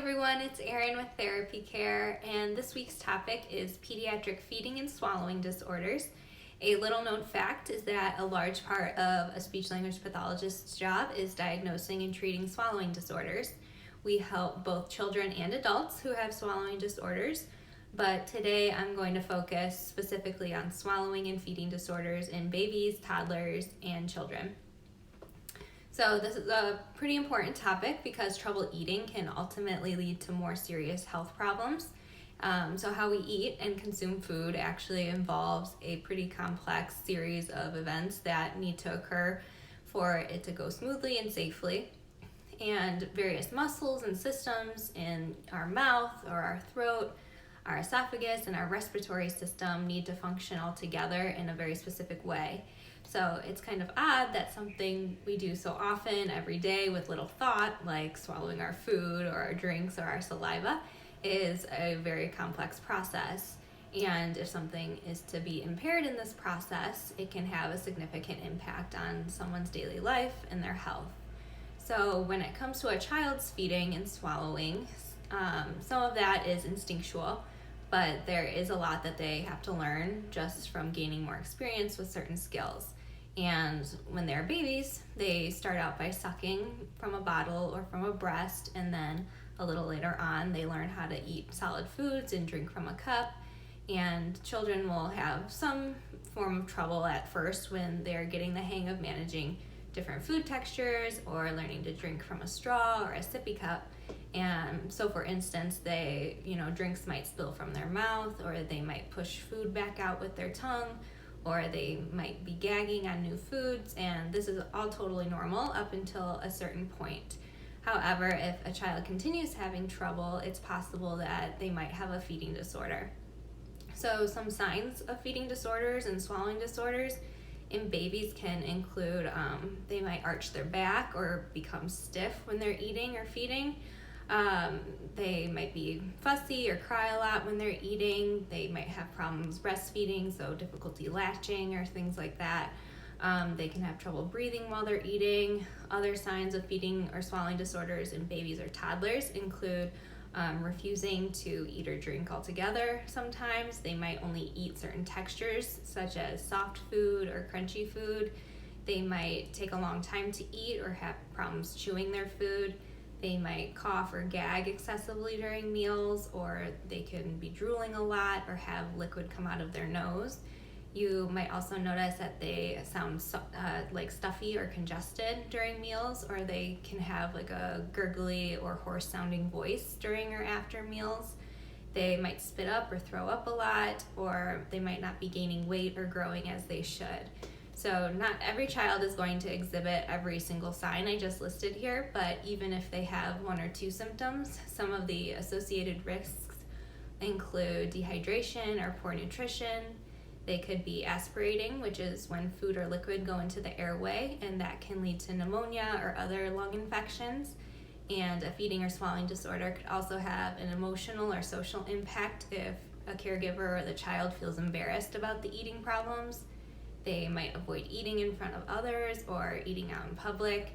everyone, it's Erin with Therapy Care, and this week's topic is pediatric feeding and swallowing disorders. A little known fact is that a large part of a speech-language pathologist's job is diagnosing and treating swallowing disorders. We help both children and adults who have swallowing disorders, but today I'm going to focus specifically on swallowing and feeding disorders in babies, toddlers, and children. So this is a pretty important topic because trouble eating can ultimately lead to more serious health problems. So how we eat and consume food actually involves a pretty complex series of events that need to occur for it to go smoothly and safely. And various muscles and systems in our mouth or our throat, our esophagus, and our respiratory system need to function all together in a very specific way. So it's kind of odd that something we do so often every day with little thought, like swallowing our food or our drinks or our saliva, is a very complex process. And if something is to be impaired in this process, it can have a significant impact on someone's daily life and their health. So when it comes to a child's feeding and swallowing, some of that is instinctual, but there is a lot that they have to learn just from gaining more experience with certain skills. And when they're babies, they start out by sucking from a bottle or from a breast, and then a little later on, they learn how to eat solid foods and drink from a cup. And children will have some form of trouble at first when they're getting the hang of managing different food textures or learning to drink from a straw or a sippy cup. And so for instance, drinks might spill from their mouth, or they might push food back out with their tongue, or they might be gagging on new foods, and this is all totally normal up until a certain point. However, if a child continues having trouble, it's possible that they might have a feeding disorder. So some signs of feeding disorders and swallowing disorders in babies can include they might arch their back or become stiff when they're eating or feeding. They might be fussy or cry a lot when they're eating. They might have problems breastfeeding, so difficulty latching or things like that. They can have trouble breathing while they're eating. Other signs of feeding or swallowing disorders in babies or toddlers include refusing to eat or drink altogether. Sometimes they might only eat certain textures, such as soft food or crunchy food. They might take a long time to eat or have problems chewing their food. They might cough or gag excessively during meals, or they can be drooling a lot or have liquid come out of their nose. You might also notice that they sound like stuffy or congested during meals, or they can have like a gurgly or hoarse sounding voice during or after meals. They might spit up or throw up a lot, or they might not be gaining weight or growing as they should. So not every child is going to exhibit every single sign I just listed here, but even if they have one or two symptoms, some of the associated risks include dehydration or poor nutrition. They could be aspirating, which is when food or liquid go into the airway, and that can lead to pneumonia or other lung infections. And a feeding or swallowing disorder could also have an emotional or social impact if a caregiver or the child feels embarrassed about the eating problems. They might avoid eating in front of others or eating out in public.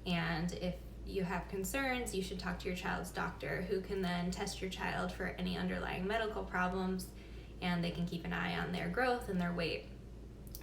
And if you have concerns, you should talk to your child's doctor, who can then test your child for any underlying medical problems, and they can keep an eye on their growth and their weight.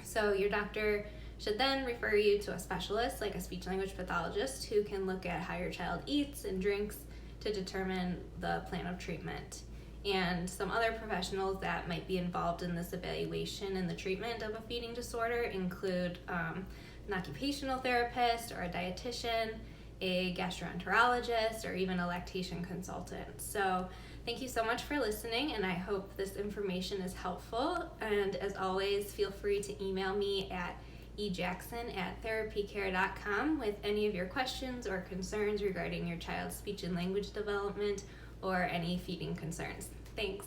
So your doctor should then refer you to a specialist, like a speech-language pathologist, who can look at how your child eats and drinks to determine the plan of treatment. And some other professionals that might be involved in this evaluation and the treatment of a feeding disorder include an occupational therapist or a dietitian, a gastroenterologist, or even a lactation consultant. So thank you so much for listening, and I hope this information is helpful. And as always, feel free to email me at ejackson@therapycare.com with any of your questions or concerns regarding your child's speech and language development or any feeding concerns. Thanks.